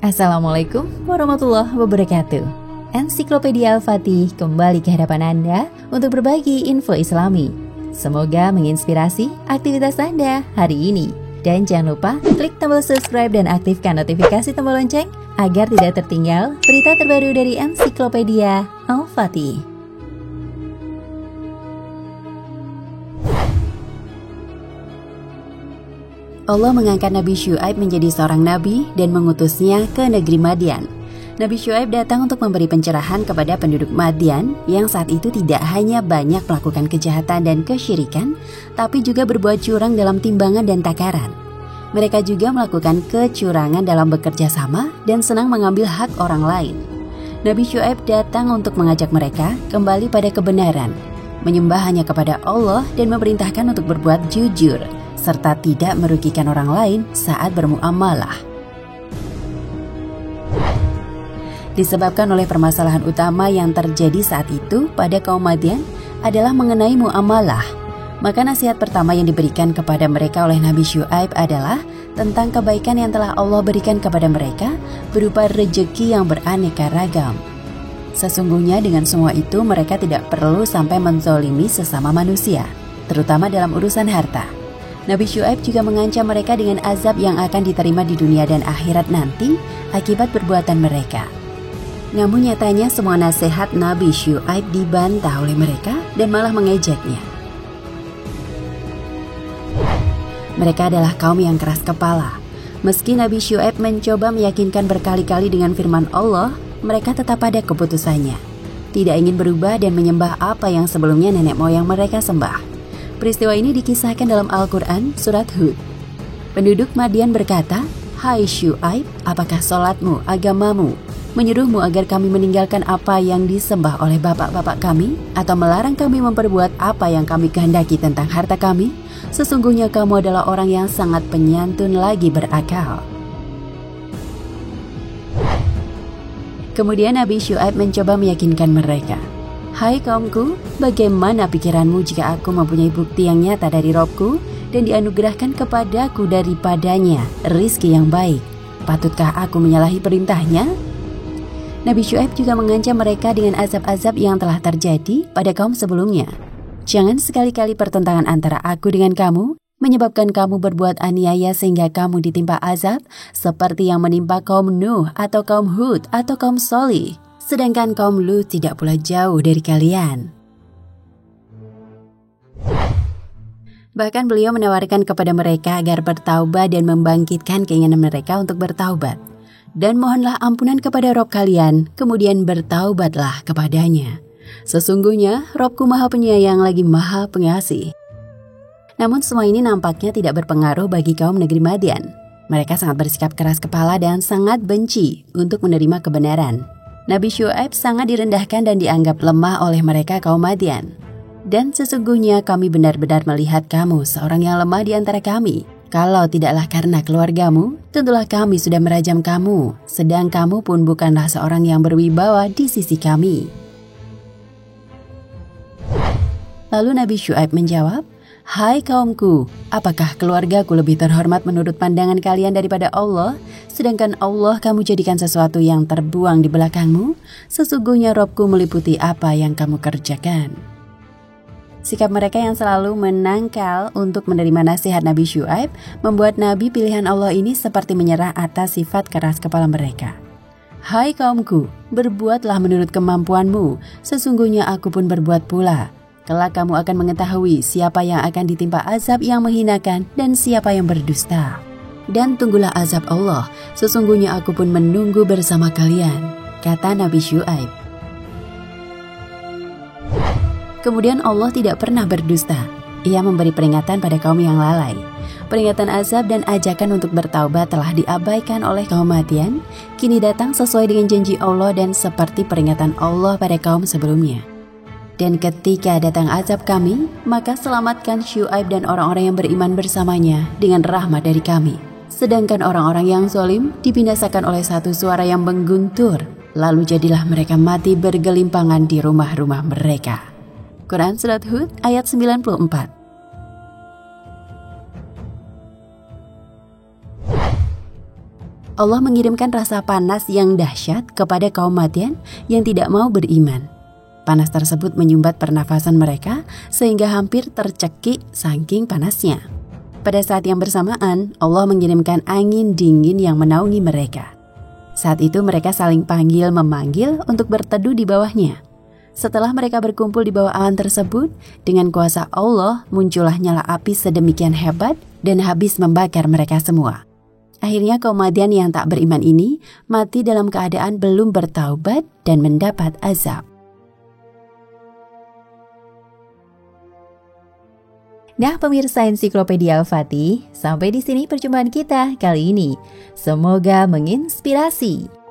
Assalamualaikum warahmatullahi wabarakatuh. Ensiklopedia Al-Fatih kembali ke hadapan Anda untuk berbagi info Islami. Semoga menginspirasi aktivitas Anda hari ini. Dan jangan lupa klik tombol subscribe dan aktifkan notifikasi tombol lonceng agar tidak tertinggal berita terbaru dari Ensiklopedia Al-Fatih. Allah mengangkat Nabi Syuaib menjadi seorang nabi dan mengutusnya ke negeri Madian. Nabi Syuaib datang untuk memberi pencerahan kepada penduduk Madian yang saat itu tidak hanya banyak melakukan kejahatan dan kesyirikan, tapi juga berbuat curang dalam timbangan dan takaran. Mereka juga melakukan kecurangan dalam bekerja sama dan senang mengambil hak orang lain. Nabi Syuaib datang untuk mengajak mereka kembali pada kebenaran, menyembah hanya kepada Allah dan memerintahkan untuk berbuat jujur, serta tidak merugikan orang lain saat bermuamalah. Disebabkan oleh permasalahan utama yang terjadi saat itu pada kaum Madian adalah mengenai muamalah, maka nasihat pertama yang diberikan kepada mereka oleh Nabi Syuaib adalah tentang kebaikan yang telah Allah berikan kepada mereka berupa rezeki yang beraneka ragam. Sesungguhnya dengan semua itu mereka tidak perlu sampai menzolimi sesama manusia, terutama dalam urusan harta. Nabi Syuaib juga mengancam mereka dengan azab yang akan diterima di dunia dan akhirat nanti akibat perbuatan mereka. Namun nyatanya semua nasihat Nabi Syuaib dibantah oleh mereka dan malah mengejeknya. Mereka adalah kaum yang keras kepala. Meski Nabi Syuaib mencoba meyakinkan berkali-kali dengan firman Allah, mereka tetap pada keputusannya, tidak ingin berubah dan menyembah apa yang sebelumnya nenek moyang mereka sembah. Peristiwa ini dikisahkan dalam Al-Quran surat Hud. Penduduk Madian berkata, "Hai Syuaib, apakah sholatmu, agamamu, menyuruhmu agar kami meninggalkan apa yang disembah oleh bapak-bapak kami, atau melarang kami memperbuat apa yang kami kehendaki tentang harta kami? Sesungguhnya kamu adalah orang yang sangat penyantun lagi berakal." Kemudian Nabi Syuaib mencoba meyakinkan mereka, "Hai kaumku, bagaimana pikiranmu jika aku mempunyai bukti yang nyata dari Robku dan dianugerahkan kepadaku daripadanya rizki yang baik? Patutkah aku menyalahi perintahnya?" Nabi Syuaib juga mengancam mereka dengan azab-azab yang telah terjadi pada kaum sebelumnya. "Jangan sekali-kali pertentangan antara aku dengan kamu menyebabkan kamu berbuat aniaya sehingga kamu ditimpa azab seperti yang menimpa kaum Nuh atau kaum Hud atau kaum Sholih. Sedangkan kaum Lut tidak pula jauh dari kalian." Bahkan beliau menawarkan kepada mereka agar bertaubat dan membangkitkan keinginan mereka untuk bertaubat. "Dan mohonlah ampunan kepada Rob kalian, kemudian bertaubatlah kepadanya. Sesungguhnya Robku Maha Penyayang lagi Maha Pengasih." Namun semua ini nampaknya tidak berpengaruh bagi kaum negeri Madian. Mereka sangat bersikap keras kepala dan sangat benci untuk menerima kebenaran. Nabi Syuaib sangat direndahkan dan dianggap lemah oleh mereka kaum Madian. "Dan sesungguhnya kami benar-benar melihat kamu seorang yang lemah di antara kami. Kalau tidaklah karena keluargamu, tentulah kami sudah merajam kamu, sedang kamu pun bukanlah seorang yang berwibawa di sisi kami." Lalu Nabi Syuaib menjawab, "Hai kaumku, apakah keluargaku lebih terhormat menurut pandangan kalian daripada Allah? Sedangkan Allah kamu jadikan sesuatu yang terbuang di belakangmu? Sesungguhnya Robku meliputi apa yang kamu kerjakan." Sikap mereka yang selalu menangkal untuk menerima nasihat Nabi Syuaib membuat Nabi pilihan Allah ini seperti menyerah atas sifat keras kepala mereka. "Hai kaumku, berbuatlah menurut kemampuanmu, sesungguhnya aku pun berbuat pula. Kelak kamu akan mengetahui siapa yang akan ditimpa azab yang menghinakan dan siapa yang berdusta. Dan tunggulah azab Allah, sesungguhnya aku pun menunggu bersama kalian," kata Nabi Syuaib. Kemudian Allah tidak pernah berdusta. Ia memberi peringatan pada kaum yang lalai. Peringatan azab dan ajakan untuk bertaubat telah diabaikan oleh kaum Madian, kini datang sesuai dengan janji Allah dan seperti peringatan Allah pada kaum sebelumnya. "Dan ketika datang azab kami, maka selamatkan Syuaib dan orang-orang yang beriman bersamanya dengan rahmat dari kami. Sedangkan orang-orang yang zalim dibinasakan oleh satu suara yang mengguntur, lalu jadilah mereka mati bergelimpangan di rumah-rumah mereka." Quran Surat Hud ayat 94. Allah mengirimkan rasa panas yang dahsyat kepada kaum Madian yang tidak mau beriman. Panas tersebut menyumbat pernafasan mereka sehingga hampir tercekik saking panasnya. Pada saat yang bersamaan, Allah mengirimkan angin dingin yang menaungi mereka. Saat itu mereka saling panggil-memanggil untuk berteduh di bawahnya. Setelah mereka berkumpul di bawah awan tersebut, dengan kuasa Allah muncullah nyala api sedemikian hebat dan habis membakar mereka semua. Akhirnya kaum Madian yang tak beriman ini mati dalam keadaan belum bertaubat dan mendapat azab. Nah pemirsa Ensiklopedia Al-Fatih, sampai di sini perjumpaan kita kali ini. Semoga menginspirasi.